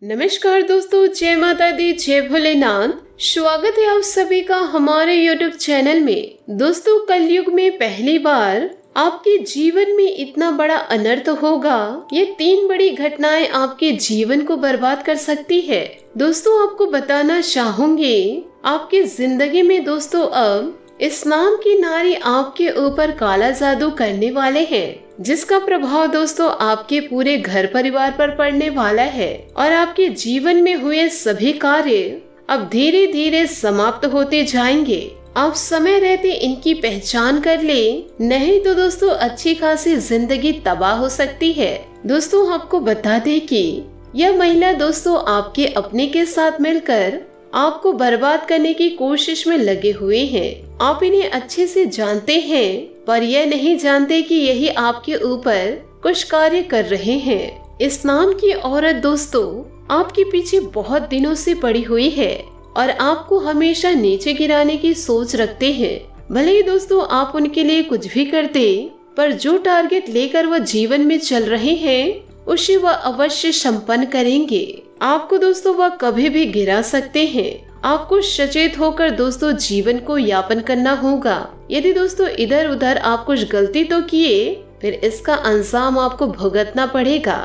नमस्कार दोस्तों, जय माता दी, जय भोलेनाथ। स्वागत है आप सभी का हमारे YouTube चैनल में। दोस्तों, कलयुग में पहली बार आपके जीवन में इतना बड़ा अनर्थ होगा। ये 3 बड़ी घटनाएं आपके जीवन को बर्बाद कर सकती है। दोस्तों, आपको बताना चाहूंगी, आपकी जिंदगी में दोस्तों अब इस नाम की नारी आपके ऊपर काला जादू करने वाले हैं, जिसका प्रभाव दोस्तों आपके पूरे घर परिवार पर पड़ने वाला है और आपके जीवन में हुए सभी कार्य अब धीरे धीरे समाप्त होते जाएंगे। आप समय रहते इनकी पहचान कर ले, नहीं तो दोस्तों अच्छी खासी जिंदगी तबाह हो सकती है। दोस्तों, आपको बता दें कि यह महिला दोस्तों आपके अपने के साथ मिलकर आपको बर्बाद करने की कोशिश में लगे हुए हैं। आप इन्हें अच्छे से जानते हैं, पर यह नहीं जानते कि यही आपके ऊपर कुछ कार्य कर रहे हैं। इस नाम की औरत दोस्तों आपके पीछे बहुत दिनों से पड़ी हुई है और आपको हमेशा नीचे गिराने की सोच रखते हैं। भले ही दोस्तों आप उनके लिए कुछ भी करते, पर जो टारगेट लेकर वह जीवन में चल रहे हैं उसे वह अवश्य संपन्न करेंगे। आपको दोस्तों वह कभी भी गिरा सकते हैं। आपको सचेत होकर दोस्तों जीवन को यापन करना होगा। यदि दोस्तों इधर उधर आप कुछ गलती तो किए, फिर इसका अंजाम आपको भुगतना पड़ेगा,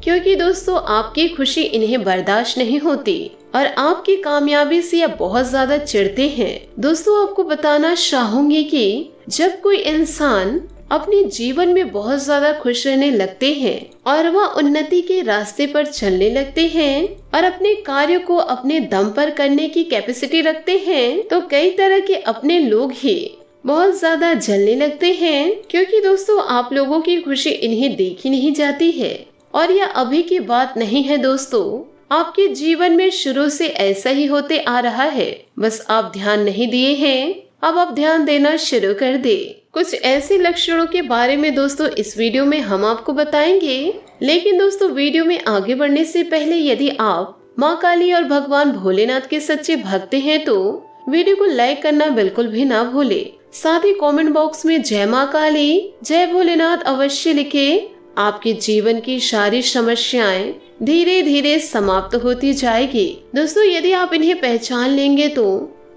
क्योंकि दोस्तों आपकी खुशी इन्हें बर्दाश्त नहीं होती और आपकी कामयाबी से यह बहुत ज्यादा चिढ़ते हैं। दोस्तों, आपको बताना चाहूंगी कि जब कोई इंसान अपने जीवन में बहुत ज्यादा खुश रहने लगते हैं और वह उन्नति के रास्ते पर चलने लगते हैं और अपने कार्य को अपने दम पर करने की कैपेसिटी रखते हैं, तो कई तरह के अपने लोग ही बहुत ज्यादा जलने लगते हैं, क्योंकि दोस्तों आप लोगों की खुशी इन्हें देखी नहीं जाती है। और यह अभी की बात नहीं है दोस्तों, आपके जीवन में शुरू से ऐसा ही होते आ रहा है। बस आप ध्यान नहीं दिए हैं, अब आप ध्यान देना शुरू कर दे। कुछ ऐसे लक्षणों के बारे में दोस्तों इस वीडियो में हम आपको बताएंगे। लेकिन दोस्तों वीडियो में आगे बढ़ने से पहले यदि आप माँ काली और भगवान भोलेनाथ के सच्चे भक्त हैं तो वीडियो को लाइक करना बिल्कुल भी ना भूले। साथ ही कमेंट बॉक्स में जय माँ काली, जय भोलेनाथ अवश्य लिखे। आपके जीवन की सारी समस्याएं धीरे धीरे समाप्त होती जाएगी। दोस्तों, यदि आप इन्हें पहचान लेंगे तो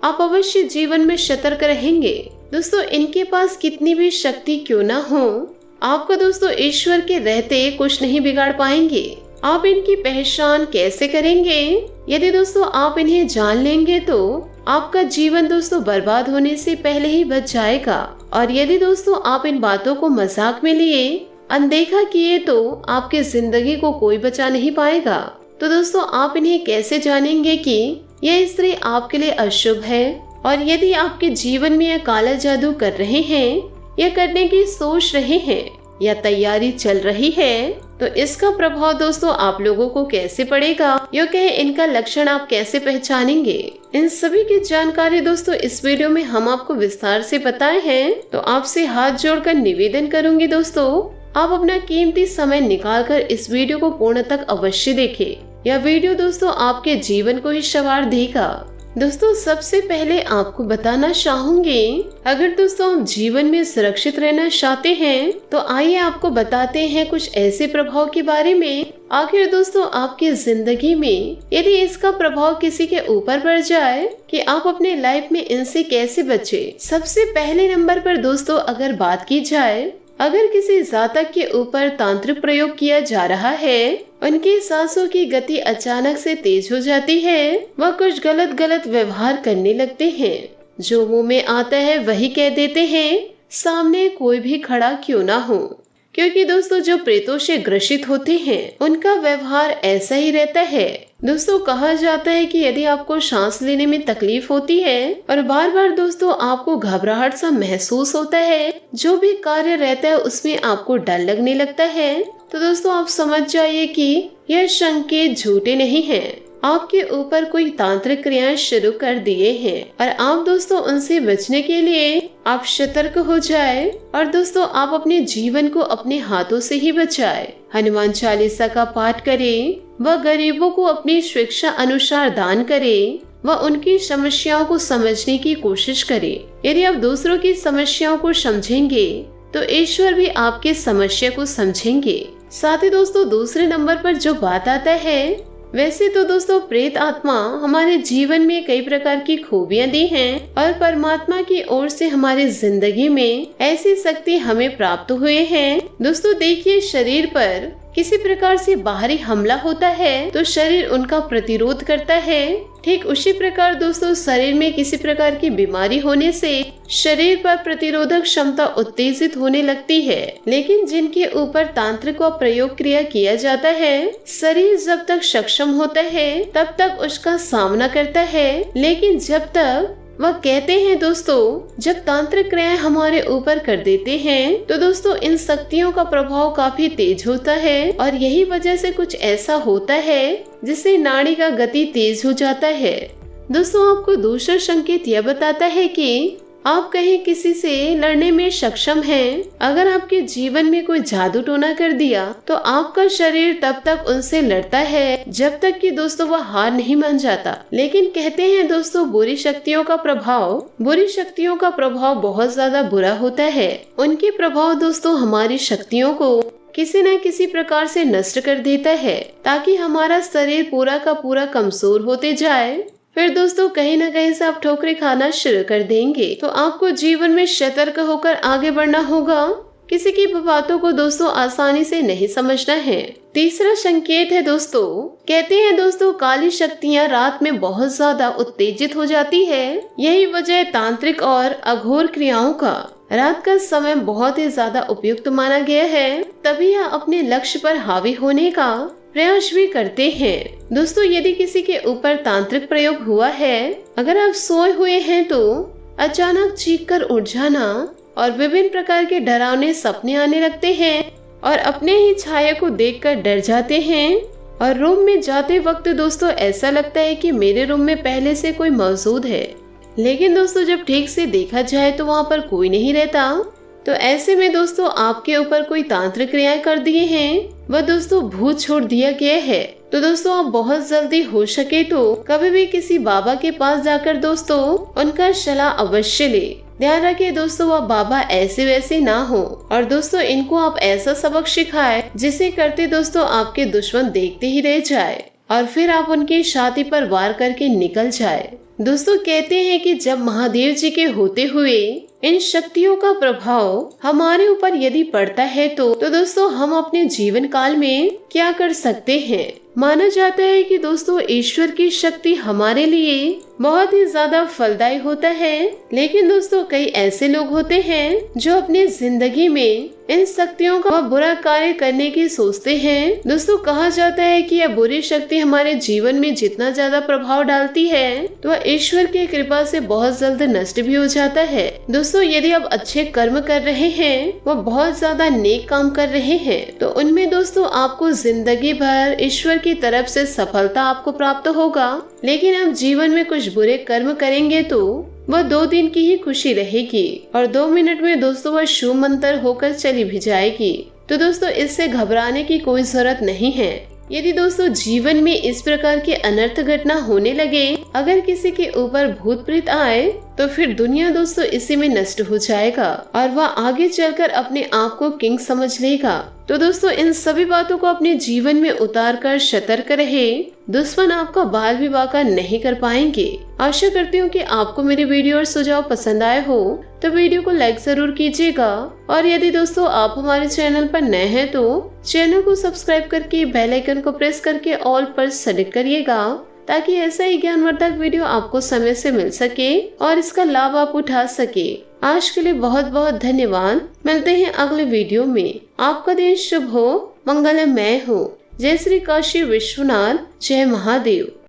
आप अवश्य जीवन में सतर्क रहेंगे। दोस्तों, इनके पास कितनी भी शक्ति क्यों ना हो, आपको दोस्तों ईश्वर के रहते कुछ नहीं बिगाड़ पाएंगे। आप इनकी पहचान कैसे करेंगे? यदि दोस्तों आप इन्हें जान लेंगे तो आपका जीवन दोस्तों बर्बाद होने से पहले ही बच जाएगा। और यदि दोस्तों आप इन बातों को मजाक में लिए, अनदेखा किए, तो आपकी जिंदगी को कोई बचा नहीं पाएगा। तो दोस्तों आप इन्हें कैसे जानेंगे कि यह स्त्री आपके लिए अशुभ है? और यदि आपके जीवन में यह काला जादू कर रहे हैं, या करने की सोच रहे हैं, या तैयारी चल रही है, तो इसका प्रभाव दोस्तों आप लोगों को कैसे पड़ेगा, यो कहे इनका लक्षण आप कैसे पहचानेंगे? इन सभी की जानकारी दोस्तों इस वीडियो में हम आपको विस्तार से बताए हैं। तो आपसे हाथ जोड़कर निवेदन करूंगी दोस्तों, आप अपना कीमती समय निकालकर इस वीडियो को पूर्ण तक अवश्य देखें। यह वीडियो दोस्तों आपके जीवन को ही संवार देगा। दोस्तों, सबसे पहले आपको बताना चाहूंगी, अगर दोस्तों हम जीवन में सुरक्षित रहना चाहते हैं तो आइए आपको बताते हैं कुछ ऐसे प्रभाव के बारे में। आखिर दोस्तों आपकी जिंदगी में यदि इसका प्रभाव किसी के ऊपर पड़ जाए कि आप अपने लाइफ में इनसे कैसे बचे। सबसे पहले नंबर पर दोस्तों अगर बात की जाए, अगर किसी जातक के ऊपर तांत्रिक प्रयोग किया जा रहा है, उनकी सांसों की गति अचानक से तेज हो जाती है, वह कुछ गलत व्यवहार करने लगते हैं, जो मुंह में आता है वही कह देते हैं, सामने कोई भी खड़ा क्यों ना हो। क्योंकि दोस्तों जो प्रेतों से ग्रसित होते हैं उनका व्यवहार ऐसा ही रहता है। दोस्तों कहा जाता है कि यदि आपको सांस लेने में तकलीफ होती है और बार बार दोस्तों आपको घबराहट सा महसूस होता है, जो भी कार्य रहता है उसमें आपको डर लगने लगता है, तो दोस्तों आप समझ जाइए कि यह संकेत झूठे नहीं हैं। आपके ऊपर कोई तांत्रिक क्रियाएं शुरू कर दिए हैं और आप दोस्तों उनसे बचने के लिए आप सतर्क हो जाए और दोस्तों आप अपने जीवन को अपने हाथों से ही बचाए। हनुमान चालीसा का पाठ करें, वह गरीबों को अपनी शिक्षा अनुसार दान करे, वह उनकी समस्याओं को समझने की कोशिश करे। यदि आप दूसरों की समस्याओं को समझेंगे तो ईश्वर भी आपकी समस्या को समझेंगे। साथ ही दोस्तों दूसरे नंबर पर जो बात आता है वैसे तो दोस्तों प्रेत आत्मा हमारे जीवन में कई प्रकार की खूबियां दी हैं और परमात्मा की ओर से हमारी जिंदगी में ऐसी शक्ति हमें प्राप्त हुए हैं। दोस्तों देखिए, शरीर पर किसी प्रकार से बाहरी हमला होता है तो शरीर उनका प्रतिरोध करता है। ठीक उसी प्रकार दोस्तों शरीर में किसी प्रकार की बीमारी होने से शरीर पर प्रतिरोधक क्षमता उत्तेजित होने लगती है। लेकिन जिनके ऊपर तांत्रिक का प्रयोग क्रिया किया जाता है, शरीर जब तक सक्षम होता है तब तक उसका सामना करता है। लेकिन जब तक वह कहते हैं दोस्तों, जब तांत्रिक क्रियाएं हमारे ऊपर कर देते हैं तो दोस्तों इन शक्तियों का प्रभाव काफी तेज होता है और यही वजह से कुछ ऐसा होता है जिससे नाड़ी का गति तेज हो जाता है। दोस्तों आपको दूसरा संकेत यह बताता है कि आप कहीं किसी से लड़ने में सक्षम हैं। अगर आपके जीवन में कोई जादू टोना कर दिया तो आपका शरीर तब तक उनसे लड़ता है जब तक कि दोस्तों वह हार नहीं मान जाता। लेकिन कहते हैं दोस्तों बुरी शक्तियों का प्रभाव बहुत ज्यादा बुरा होता है। उनके प्रभाव दोस्तों हमारी शक्तियों को किसी न किसी प्रकार से नष्ट कर देता है ताकि हमारा शरीर पूरा का पूरा कमजोर होते जाए। फिर दोस्तों कहीं न कहीं से आप ठोकरें खाना शुरू कर देंगे। तो आपको जीवन में सतर्क होकर आगे बढ़ना होगा। किसी की बातों को दोस्तों आसानी से नहीं समझना है। तीसरा संकेत है दोस्तों, कहते हैं दोस्तों काली शक्तियाँ रात में बहुत ज्यादा उत्तेजित हो जाती है। यही वजह तांत्रिक और अघोर क्रियाओं का रात का समय बहुत ही ज्यादा उपयुक्त माना गया है। तभी यह अपने लक्ष्य पर हावी होने का प्रयास भी करते हैं। दोस्तों यदि किसी के ऊपर तांत्रिक प्रयोग हुआ है, अगर आप सोए हुए हैं तो अचानक चीख कर उठ जाना और विभिन्न प्रकार के डरावने सपने आने लगते हैं और अपने ही छाया को देखकर डर जाते हैं और रूम में जाते वक्त दोस्तों ऐसा लगता है कि मेरे रूम में पहले से कोई मौजूद है। लेकिन दोस्तों जब ठीक से देखा जाए तो वहाँ पर कोई नहीं रहता। तो ऐसे में दोस्तों आपके ऊपर कोई तांत्रिक क्रियाएं कर दिए हैं, वह दोस्तों भूत छोड़ दिया गया है। तो दोस्तों आप बहुत जल्दी हो सके तो कभी भी किसी बाबा के पास जाकर दोस्तों उनका सलाह अवश्य ले। ध्यान रखिए दोस्तों वह बाबा ऐसे वैसे ना हो और दोस्तों इनको आप ऐसा सबक सिखाए जिसे करते दोस्तों आपके दुश्मन देखते ही रह जाए और फिर आप उनकी छाती पर वार करके निकल जाए। दोस्तों कहते हैं कि जब महादेव जी के होते हुए इन शक्तियों का प्रभाव हमारे ऊपर यदि पड़ता है तो दोस्तों हम अपने जीवन काल में क्या कर सकते हैं। माना जाता है कि दोस्तों ईश्वर की शक्ति हमारे लिए बहुत ही ज्यादा फलदायी होता है। लेकिन दोस्तों कई ऐसे लोग होते हैं जो अपनी जिंदगी में इन शक्तियों का बुरा कार्य करने की सोचते हैं। दोस्तों कहा जाता है कि यह बुरी शक्ति हमारे जीवन में जितना ज्यादा प्रभाव डालती है तो वह ईश्वर की कृपा से बहुत जल्द नष्ट भी हो जाता है। दोस्तों यदि आप अच्छे कर्म कर रहे हैं, वह बहुत ज्यादा नेक काम कर रहे हैं, तो उनमें दोस्तों आपको जिंदगी भर ईश्वर की तरफ से सफलता आपको प्राप्त होगा। लेकिन आप जीवन में कुछ बुरे कर्म करेंगे तो वह 2 दिन की ही खुशी रहेगी और 2 मिनट में दोस्तों वह शुभ मंत्र होकर चली भी जाएगी। तो दोस्तों इससे घबराने की कोई जरूरत नहीं है। यदि दोस्तों जीवन में इस प्रकार की अनर्थ घटना होने लगे, अगर किसी के ऊपर भूत प्रेत आए तो फिर दुनिया दोस्तों इसी में नष्ट हो जाएगा और वह आगे चलकर अपने आप को किंग समझ लेगा। तो दोस्तों इन सभी बातों को अपने जीवन में उतार कर सतर्क रहे। दुश्मन आपका बाल भी बाका नहीं कर पाएंगे। आशा करती हूँ कि आपको मेरे वीडियो और सुझाव पसंद आए हो तो वीडियो को लाइक जरूर कीजिएगा और यदि दोस्तों आप हमारे चैनल पर नए हैं तो चैनल को सब्सक्राइब करके बेल आइकन को प्रेस करके ऑल पर सेलेक्ट करिएगा ताकि ऐसा ही ज्ञानवर्धक वीडियो आपको समय से मिल सके और इसका लाभ आप उठा सके। आज के लिए बहुत बहुत धन्यवाद। मिलते हैं अगले वीडियो में। आपका दिन शुभ हो, मंगलमय हो। जय श्री काशी विश्वनाथ, जय महादेव।